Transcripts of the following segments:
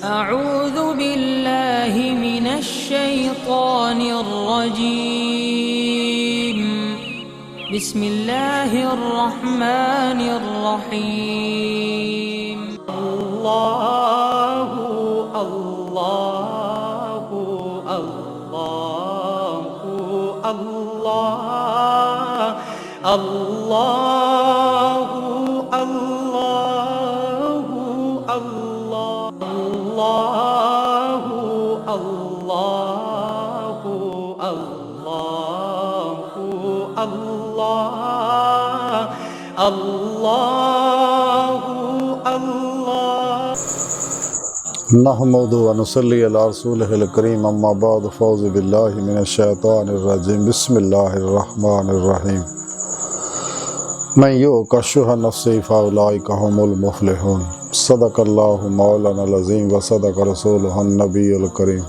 अऊज़ु बिल्लाहि मिनश्शैतानिर्रजीम। बिस्मिल्लाहिर्रहमानिर्रहीम। अल्लाहु अल्लाहु अल्लाहु अल्लाह अल्लाहु अल्लाहु अल्लाहु अल्लाहु अल्लाहु अल्लाह अल्लाहु अल्लाह। नहमदु व नुसल्ली अला रसूलिहिल करीम अम्मा बाद फ़ौज़ु बिल्लाहि मिनश्शैतानिर रजीम बिस्मिल्लाहिर रहमानिर रहीम। मैं युक़श्शुह नफ्सी फ़उलाइका हुमुल मुफ़्लिहून। सदक़ल्लाहु मौलानाल अज़ीम व सदक़ रसूलुहुन नबियुल करीम।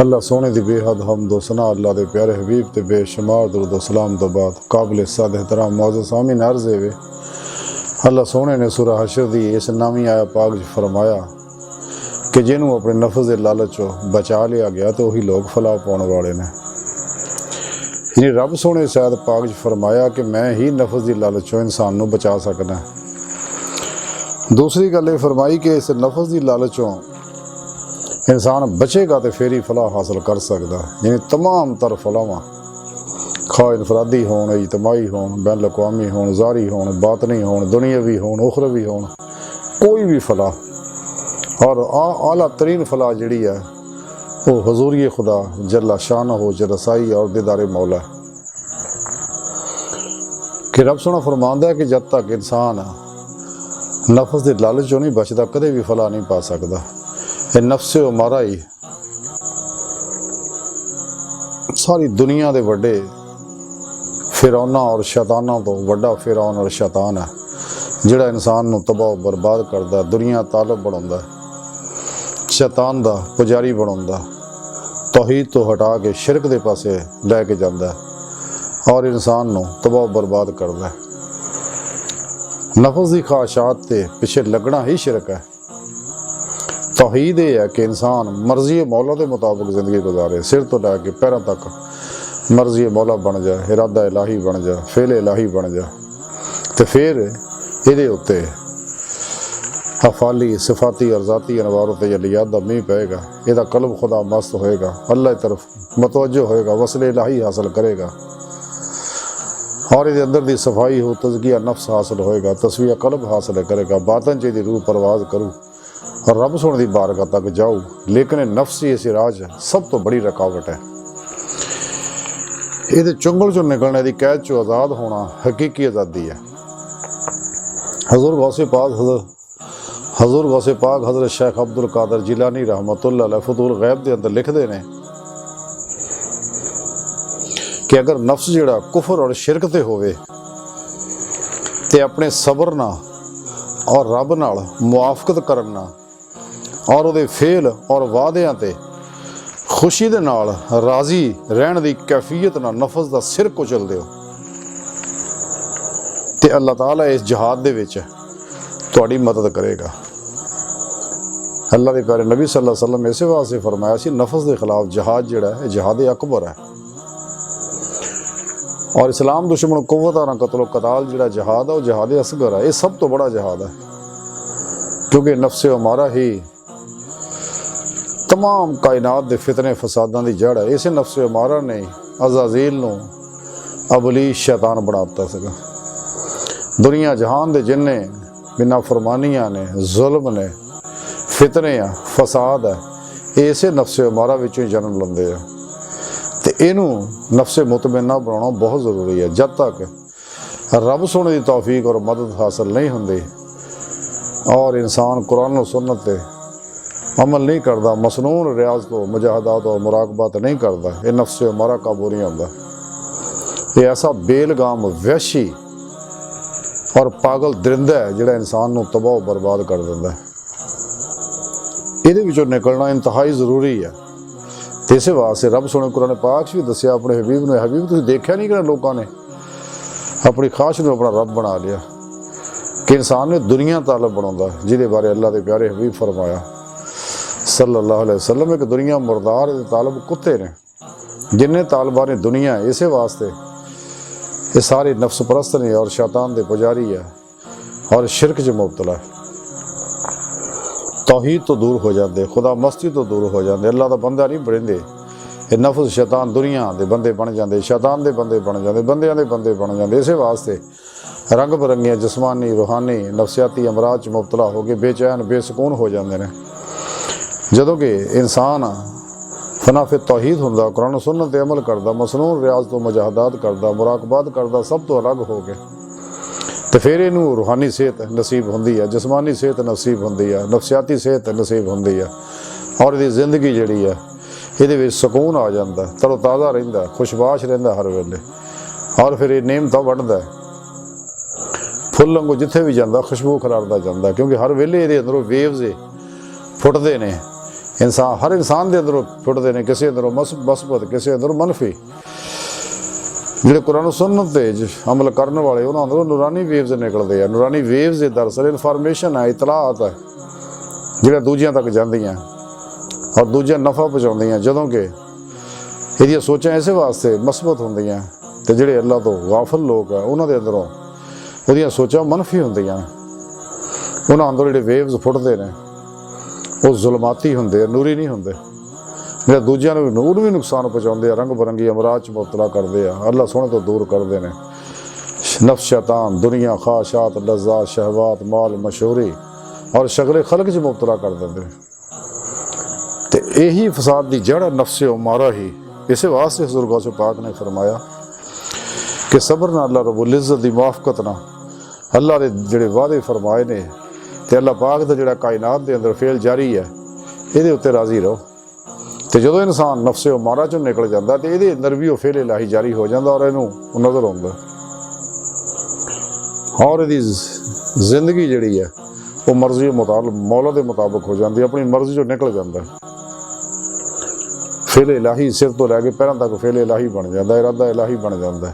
अल्लाह सोने दी बेहद हमद व सना अल्लाह दे प्यारे हबीब ते बेशुमार दुरूद व सलाम तो बाद काबिल इज़्ज़त एहतराम मौजूद सामीन अर्ज़ है अल्लाह सोने ने सूरह हशर दी इस नामी आया पाक फरमाया कि जिन्हों अपने नफ्स के लालचों बचा लिया गया तो वही लोग फलाह पाने वाले ने। यानी रब सोने शायद पाक फरमाया कि मैं ही नफ्स की लालचों इंसान को बचा सकना। दूसरी गल फरमाई कि इस नफ्स की लालचों इंसान बचेगा तो फिर ही फलाह हासिल कर सकता। यानी तमाम तर फलावां खा इनफरादी होन, इजतमाही होन, बैन अक़वामी होन, ज़ारी होन, बातनी होन, दुनियावी होन, उखरवी होन, कोई भी फलाह और आला तरीन फलाह जड़ी है वो हजूरी खुदा जल्ला शान हो रसाई और दीदार मौला कि रब सोना फरमांदा है कि जब तक इंसान नफ्स के लालचों नहीं बचता कदे भी फलाह नहीं पा सकता। ये नफ्से मारा ही सारी दुनिया के बड़े फिरौना और शैताना तो वड्डा फिरौन और शैतान है जिहड़ा इंसान को तबाह बर्बाद करता, दुनिया तालब बनाता, शैतान का पुजारी बनाता, तौहीद तो हटा के शिरक के पासे लैके जाता और इंसान को तबाह बर्बाद करता। नफ्स की ख्वाहिशात के पिछे लगना ही शिरक है। तौहीद ये है कि इंसान मर्जी मौला के मुताबिक जिंदगी गुजारे, सिर तो लैके पैरों तक मर्जी मौला बन जाए, इरादा इलाही बन जाए, फेल इलाही बन जाए तो फिर ये उत्ते अफाली सिफाती और ज़ाती अनवार तजलियात का मीह पेगा, यदा कल्ब खुदा मस्त होएगा, अल्लाह की तरफ मतवज्जो होएगा, वसले इलाही हासिल करेगा और ये अंदर की सफाई हो, तज़किया नफ्स हासिल होएगा, तस्वीर कल्ब हासिल करेगा, बातन ची रूह परवाज करूँ और रब सोने की बारगाह तक जाऊँ। लेकिन नफ्सी इस राज सब तो बड़ी रुकावट है। ये चुंगल चो निकलने की कैद चो आज़ाद होना हकीकी आज़ादी है। हजूर गौसे पाक हज़रत शेख अब्दुल कादर जिलानी रहमतुल्लाह अलैह फतूल गैब के अंदर लिखते हैं कि अगर नफ्स जिहड़ा कुफर और शिरक ते होवे ते अपने सबर ना और रब नाल मुआफकत करना और उहदे फेल और वादियां ते खुशी दे नाल राजी रहन दी कैफियत ना नफ्स दा सिर कुचल दिओ ते अल्लाह ताला इस जिहाद दे विच तुहाडी मदद करेगा। अल्लाह दे प्यारे नबी सल्लल्लाहु अलैहि वसल्लम इसे वास्ते फरमाया सी नफ्स के खिलाफ जिहाद जिहड़ा है जिहाद अकबर है और इस्लाम दुश्मन कुव्वत ना कत्लो कताल जिहड़ा जिहाद है वह जिहाद असगर है। ये सब तो बड़ा जिहाद है क्योंकि नफ्से हमारा ही तमाम कायनात के फितने फसादां की जड़ है। इस नफ्से हमारा ने अज़ाज़ील नूं अबलीस शैतान बनाता सका। दुनिया जहान दे जिन्ने बिना फरमानियां ने जुल्म ने फितने आ फसाद है इसे नफ्से हमारा विचों जन्म लेंदे आ ते इनू नफ्से मुतमइन्ना बनाना बहुत ज़रूरी है। जब तक रब सोने की तौफीक और मदद हासिल नहीं होंदी और इंसान कुरान और सुन्नत पे अमल नहीं करता, मसनून रियाज तो मुजाहदात और मुराकबात नहीं करता, ये नफ्से हमारा काबू नहीं आता। ये ऐसा बेलगाम वैशी और पागल दरिंदा है जिहड़ा इंसान को तबाह बर्बाद कर दिंदा है। इहदे विचों निकलना इंतहाई जरूरी है। तो इस वास्ते रब सोने कुरान पाक भी दसिया अपने हबीब ने, हबीब तुसीं देखिया नहीं कि लोगों ने अपनी ख्वाहिश में अपना रब बना लिया। ਕਿ ਇਨਸਾਨ ਨੇ ਦੁਨੀਆ ਤਾਲਬ ਬਣਾਉਂਦਾ, ਜਿਹਦੇ ਬਾਰੇ ਅੱਲਾਹ ਦੇ ਪਿਆਰੇ ਹਬੀਬ ਫਰਮਾਇਆ ਸੱਲੱਲਾਹੁ ਅਲੈहि ਵਸੱਲਮ, ਇੱਕ ਦੁਨੀਆ ਮੁਰਦਾਰ ਦੇ ਤਾਲਬ ਕੁੱਤੇ ਨੇ। ਜਿੰਨੇ ਤਾਲਬਾਂ ਨੇ ਦੁਨੀਆ, ਇਸੇ ਵਾਸਤੇ ਇਹ ਸਾਰੇ ਨਫਸ ਪ੍ਰਸਤ ਨੇ ਔਰ शैतान ਦੇ ਪੁਜਾਰੀ ਹੈ ਔਰ शिरक 'ਚ ਮੁਬਤਲਾ, तौहीद तो दूर हो जाते, खुदा मस्ती तो दूर हो जाते, अल्लाह का बंदा नहीं बनते। ये नफस शैतान दुनिया के बंदे बन जाते, शैतान के बंदे बन जाते, बंदियां के बंदे बन जाते। इस वास्ते रंग बिरंगियां जिस्मानी रूहानी नफसियाती अमराज च मुबतला हो के बेचैन बेसकून हो जाते हैं। जदों कि इंसान फनाफे तौहीद हुंदा, कुरान सुन्नत ते अमल करता, मसनून रियाज तो मुजाहदात करता, मुराकबात करता, सब तो अलग हो गए, तो फिर इनू रूहानी सेहत नसीब होंदी है, जिस्मानी सेहत नसीब होंदी है, नफसियाती सेहत नसीब होंदी है, और इसकी जिंदगी जिहड़ी है ये सुकून आ जाता, तरोताज़ा रहिंदा, खुशबाश रहिंदा हर वेले, और फिर ये नेमत वंडदा फुल वांगू जिथे भी जाता खुशबू खिलारदा जाता, क्योंकि हर वेले ये अंदरों वेव्स फुटते हैं। इंसान हर इंसान के अंदरों फुटते हैं, किसी अंदरों मस्बत, किसी अंदरों मनफी। ਜਿਹੜੇ ਕੁਰਾਨ ਸੁਨਨਤ ਤੇ ਅਮਲ ਕਰਨ ਵਾਲੇ ਉਹਨਾਂ ਅੰਦਰੋਂ ਨੂਰਾਨੀ ਵੇਵਸ ਨਿਕਲਦੇ ਆ। ਨੂਰਾਨੀ ਵੇਵਸ ਦੇ ਦਰਅਸਲ ਇਨਫੋਰਮੇਸ਼ਨ ਹੈ, ਇਤਲਾਤ ਹੈ, ਜਿਹੜਾ ਦੂਜਿਆਂ ਤੱਕ ਜਾਂਦੀਆਂ ਔਰ ਦੂਜਿਆਂ ਨਫਾ ਪਹੁੰਚਾਉਂਦੀਆਂ, ਜਦੋਂ ਕਿ ਇਹਦੀਆਂ ਸੋਚਾਂ ਇਸੇ ਵਾਸਤੇ ਮਸਬਤ ਹੁੰਦੀਆਂ, ਤੇ ਜਿਹੜੇ ਅੱਲਾਹ ਤੋਂ ਗਾਫਲ ਲੋਕ ਆ ਉਹਨਾਂ ਦੇ ਅੰਦਰੋਂ ਉਹਦੀਆਂ ਸੋਚਾਂ ਮਨਫੀ ਹੁੰਦੀਆਂ। ਉਹਨਾਂ ਅੰਦਰੋਂ ਜਿਹੜੇ ਵੇਵਸ ਫੁੱਟਦੇ ਨੇ ਉਹ ਜ਼ੁਲਮਾਤੀ ਹੁੰਦੇ ਆ, ਨੂਰੀ ਨਹੀਂ ਹੁੰਦੇ, ਜਿਹੜਾ ਦੂਜਿਆਂ ਨੂੰ ਨੂਰ ਵੀ ਨੁਕਸਾਨ ਪਹੁੰਚਾਉਂਦੇ ਆ, ਰੰਗ ਬਰੰਗੀ ਅਮਰਾਜ 'ਚ ਮੁਬਤਲਾ ਕਰਦੇ ਆ, ਅੱਲਾਹ ਸੋਹਣੇ ਤੋਂ ਦੂਰ ਕਰਦੇ ਨੇ। ਨਫਸ ਸ਼ੈਤਾਨ ਦੁਨੀਆ ਖਾਸ਼ਾਤ ਲਜ਼ਾਤ ਸ਼ਹਿਵਾਤ ਮਾਲ ਮਸ਼ਹੂਰੀ ਔਰ ਸ਼ਗਲੇ ਖਲਕ 'ਚ ਮੁਬਤਲਾ ਕਰ ਦਿੰਦੇ ਨੇ। ਤੇ ਇਹੀ ਫਸਾਦ ਦੀ ਜੜ ਨਫਸੇ ਉਮਾਰਾ ਹੀ। ਇਸੇ ਵਾਸਤੇ ਹਜ਼ੂਰ ਗੌਸ ਪਾਕ ਨੇ ਫਰਮਾਇਆ ਕਿ ਸਬਰ ਨਾਲ ਅੱਲਾਹ ਰਬੁਲ ਇੱਜ਼ਤ ਦੀ ਮੁਆਫਕਤ ਨਾਲ ਅੱਲਾਹ ਦੇ ਜਿਹੜੇ ਵਾਅਦੇ ਫਰਮਾਏ ਨੇ ਤੇ ਅੱਲਾਹ ਪਾਕ ਦਾ ਜਿਹੜਾ ਕਾਇਨਾਤ ਦੇ ਅੰਦਰ ਫੇਲ ਜਾਰੀ ਹੈ, ਇਹਦੇ ਉੱਤੇ ਰਾਜ਼ੀ ਰਹੋ। ਤੇ ਜਦੋਂ ਇਨਸਾਨ ਨਫਸੇ ਉਮਾਰਾ 'ਚੋਂ ਨਿਕਲ ਜਾਂਦਾ ਤੇ ਇਹਦੇ ਅੰਦਰ ਵੀ ਉਹ ਫੇਲ ਇਲਾਹੀ ਜਾਰੀ ਹੋ ਜਾਂਦਾ ਔਰ ਇਹਨੂੰ ਨਜ਼ਰ ਆਉਂਦਾ, ਔਰ ਇਹਦੀ ਜ਼ਿੰਦਗੀ ਜਿਹੜੀ ਹੈ ਉਹ ਮਰਜ਼ੀ ਮੁਤਾਬਕ ਮੌਲਾ ਦੇ ਮੁਤਾਬਕ ਹੋ ਜਾਂਦੀ, ਆਪਣੀ ਮਰਜ਼ੀ 'ਚੋਂ ਨਿਕਲ ਜਾਂਦਾ। ਫੇਲ ਇਲਾਹੀ ਸਿਰ ਤੋਂ ਲੈ ਕੇ ਪੈਰਾਂ ਤੱਕ ਫੇਲ ਇਲਾਹੀ ਬਣ ਜਾਂਦਾ, ਇਰਾਦਾ ਇਲਾਹੀ ਬਣ ਜਾਂਦਾ,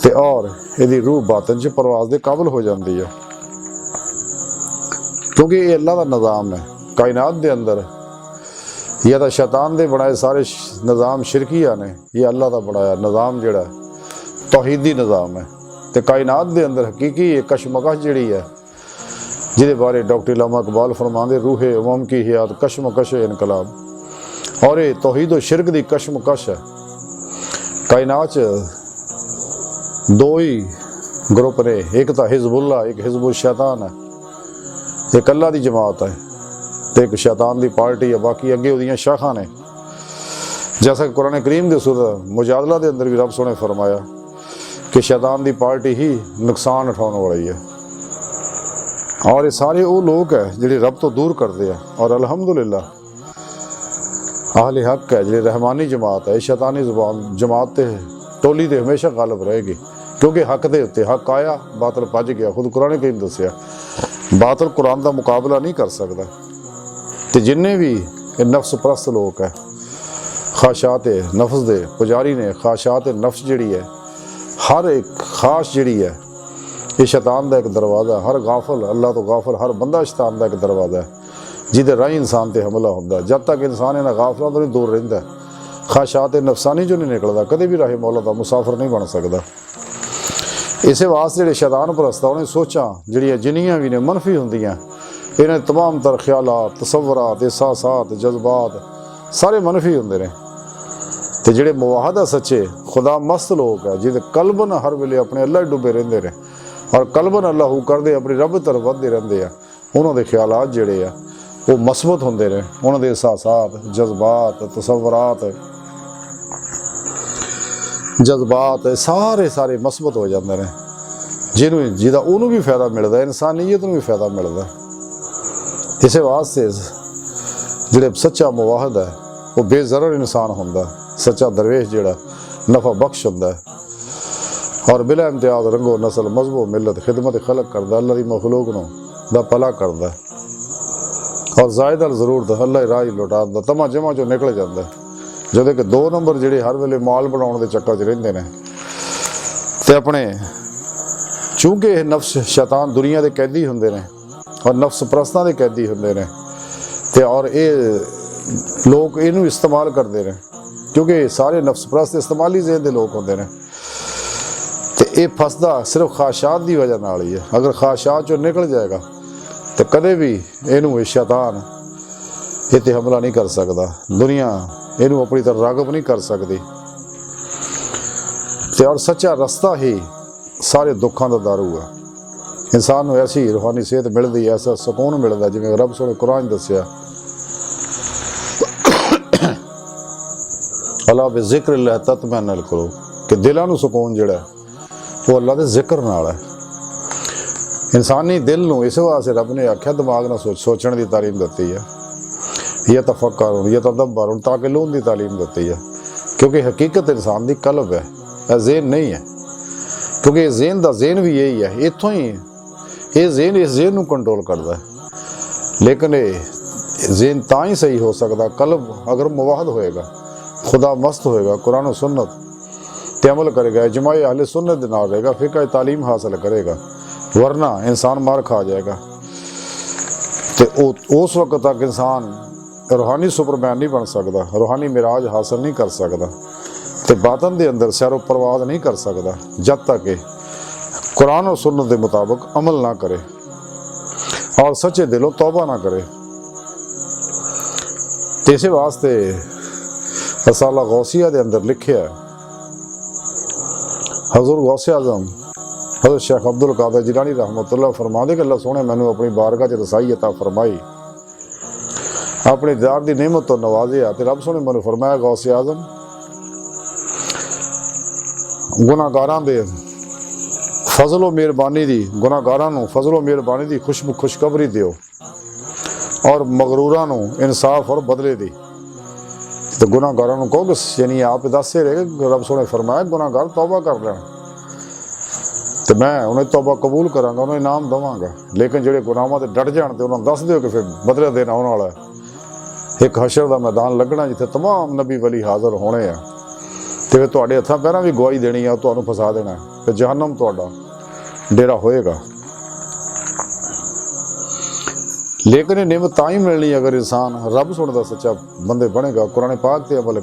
ਤੇ ਔਰ ਇਹਦੀ ਰੂਹ ਬਾਤਨ 'ਚ ਪਰਵਾਜ਼ ਦੇ ਕਾਬਲ ਹੋ ਜਾਂਦੀ ਹੈ, ਕਿਉਂਕਿ ਇਹ ਅੱਲਾਹ ਦਾ ਨਿਜ਼ਾਮ ਹੈ ਕਾਇਨਾਤ ਦੇ ਅੰਦਰ। यह तो शैतान दे बनाए सारे निज़ाम शिरकिया ने, ये अल्लाह का बनाया निज़ाम जिहड़ा तौहीदी निज़ाम है। तो कायनात के अंदर हकीकी कशमकश जिहड़ी है, जिहदे बारे डॉक्टर अल्लामा इकबाल फरमांदे रूहे उमम की हयात कशमकश इनकलाब, और ये तौहीद और शिरक की कशमकश है। कायनात दो ही ग्रुप ने, एक तो हिजबुल्ला, एक हिजबुल शैतान है, एक अल्लाह की जमात है तो एक शैतान की पार्टी है, बाकी अगे उहदियां शाखा ने। जैसा कि कुरान करीम के सूरत मुजादला के अंदर भी रब सोने फरमाया कि शैतान की पार्टी ही नुकसान उठाने वाली है, और ये सारे वो लोग है जिहड़े रब तो दूर करते हैं। और अल्हम्दुलिल्लाह आहले हक है, जिहड़ी रहमानी जमात है, शैतानी जमात ते टोली ते हमेशा गालिब रहेगी, क्योंकि हक दे उत्ते हक आया बातल भज गया। खुद कुरान करीम दस्सिया बातल कुरान का मुकाबला नहीं कर सकता। तो जिन्ने भी नफ्स परस्त लोग है, खाशात नफ्स दे पुजारी ने, खाशात नफ्स जिहड़ी है, हर एक खास जिहड़ी है ये शैतान का एक दरवाज़ा, हर गाफल अल्लाह तो गाफल हर बंदा शैतान का एक दरवाज़ा है, जिहदे राही इंसान ते हमला होंदा। जब तक इंसान इन्हां गाफलों तो नहीं दूर रहिंदा, खाशात नफसानी जो नहीं निकलता, कदे भी राहे मौला दा मुसाफिर नहीं बन सकता। इसे वास्ते जिहड़े शैतान परस्त उन्हें सोचां जिहड़ियां जिन्नियां भी ने मनफी हुंदियां, इन्हें तमाम तर ख्यालात तसव्वुरात एहसासात जज्बात सारे मनफी होंदे ने। ते जिहड़े मुवाहदा सच्चे खुदा मस्त लोग है, जिहदे कल्बन हर वेले अपने अल्लाह डुबे रहिंदे ने और कल्बन अल्लाह करदे अपनी रब तरफ वधदे रहिंदे आ, उन्हां दे ख्यालात जिहड़े आ वो मस्बत होंदे ने, उन्हां दे एहसासात जज्बात तसव्वुरात सारे मस्बत हो जाते हैं, जिहदा उहनूं भी फायदा मिलदा, इंसानियत नूं भी फायदा मिलदा। इस वास्ते जिहड़े सच्चा मुवाहिद है वो बेज़रर इंसान होंदा, सच्चा दरवेश जिहड़ा नफा बख्श होंदा और बिला इम्तियाज रंगो नस्ल मजहबो मिलत खिदमत खलक करदा, अल्लाह दी मखलूक नूं दा भला करदा और ज़ायद अल ज़रूरत अल्लाह राह लुटांदा, तमा जमा चों निकल जांदा। जदों कि 2 नंबर जिहड़े हर वेले माल बनाउण दे चक्कर च रहिंदे ने ते अपने चूंकि ਇਹ ਨਫਸ ਸ਼ੈਤਾਨ ਦੁਨੀਆ ਦੇ ਕੈਦੀ ਹੁੰਦੇ ਨੇ ਔਰ ਨਫਸ ਪ੍ਰਸਤਾਂ ਦੇ ਕੈਦੀ ਹੁੰਦੇ ਨੇ ਤੇ ਔਰ ਇਹ ਲੋਕ ਇਹਨੂੰ ਇਸਤੇਮਾਲ ਕਰਦੇ ਨੇ ਕਿਉਂਕਿ ਸਾਰੇ ਨਫਸ ਪ੍ਰਸਤ ਇਸਤੇਮਾਲੀ ਜ਼ੇਨ ਦੇ ਲੋਕ ਹੁੰਦੇ ਨੇ ਤੇ ਇਹ ਫਸਦਾ ਸਿਰਫ ਖਾਸ਼ਾਤ ਦੀ ਵਜ੍ਹਾ ਨਾਲ ਹੀ ਹੈ। ਅਗਰ ਖਾਸ਼ਾਤ ਚੋਂ ਨਿਕਲ ਜਾਏਗਾ ਤੇ ਕਦੇ ਵੀ ਇਹਨੂੰ ਇਹ ਸ਼ੈਤਾਨ ਇਹ ਤੇ ਹਮਲਾ ਨਹੀਂ ਕਰ ਸਕਦਾ। ਦੁਨੀਆ ਇਹਨੂੰ ਆਪਣੀ ਤਰ੍ਹਾਂ ਰਾਗਬ ਨਹੀਂ ਕਰ ਸਕਦੀ ਤੇ ਔਰ ਸੱਚਾ ਰਸਤਾ ਹੀ ਸਾਰੇ ਦੁੱਖਾਂ ਦਾ ਦਾਰੂ ਹੈ। ਇਨਸਾਨ ਨੂੰ ਐਸੀ ਰੂਹਾਨੀ ਸਿਹਤ ਮਿਲਦੀ, ਐਸਾ ਸਕੂਨ ਮਿਲਦਾ ਜਿਵੇਂ ਰੱਬ ਸੋਹਣੇ ਕੁਰਾਨ ਦੱਸਿਆ, अला बे जिक्र अल्लाह तत्मइन्नुल कुलूब कि दिलों ਨੂੰ ਸਕੂਨ ਜਿਹੜਾ वो अल्लाह ਦੇ ਜ਼ਿਕਰ ਨਾਲ ਹੈ। ਇਨਸਾਨੀ ਦਿਲ ਨੂੰ ਇਸ ਵਾਸਤੇ ਰੱਬ ਨੇ ਆਖਿਆ ਦਿਮਾਗ ਨਾਲ ਸੋਚਣ ਦੀ ਤਾਲੀਮ ਦਿੱਤੀ ਹੈ, ਇਹ ਤਫੱਕਰ ਇਹ ਤਦੱਬਰ ताकि लून ਦੀ ਤਾਲੀਮ ਦਿੱਤੀ ਹੈ क्योंकि हकीकत इंसान ਦੀ कल्ब है, ज़हन नहीं है। क्योंकि ज़हन ਦਾ ज़हन भी यही है, इत्थों ही ये ज़हन इस ज़हन ਨੂੰ कंट्रोल करता है। लेकिन ये ज़हन तां ही सही हो सकता कल्ब अगर मुवाहद होएगा, खुदा मस्त होएगा, कुरान और सुन्नत ते अमल करेगा, इजमाई अहले सुन्नत दे नाल रहेगा, फिक़ह तालीम हासिल करेगा, वरना इंसान मार खा जाएगा। तो उस वक्त तक इंसान रूहानी सुपरमैन नहीं बन सकता, रूहानी मिराज हासिल नहीं कर सकता ते बातन दे अंदर सैरो परवाज नहीं कर सकता जब तक कि कुरान और सुन्नत के मुताबिक अमल ना करे और सच्चे दिलों तौबा ना करे। इस वास्ते रसाला गौसिया के अंदर लिखे है, हज़ूर गौसे आज़म हज़रत शेख अब्दुल कादिर जिलानी रहमतुल्लाह फरमाते कि अल्लाह सोने मैनू अपनी बारगाह च रसाई अता फरमाई, अपने दीदार की नेमत तो नवाजिया ते रब सोने मैनू फरमाया गौसे आज़म गुनाहगारां दे फजलो मेहरबानी दी, गुनाहगारां नू फजलो मेहरबानी दी खुशखबरी दियो और मगरूरां नू इंसाफ और बदले दी। तो गुनाहगारां नू कहो कि यानी आप दसते रहे रब सोने फरमाया गुनाहगार तौबा कर लें तो मैं उन्हें तौबा कबूल करांगा, उन्हें इनाम देवांगा। लेकिन जेडे गुनाहां ते डट जाण ते उन्हें दस दिओ कि फिर बदले देन आउण वाला है। एक हशर दा मैदान लगना जिथे तमाम नबी वली हाज़र होने आ ते फिर तुहाडे हत्थां पैरां भी गवाही देनी है, तुहानूं फसा देना ते जहन्नम तुहाडा डेरा होएगा। लेकिन ये नियमत तां ही मिलनी अगर इंसान रब सुनदा सच्चा बंदे बनेगा, कुरान पाक ते अमल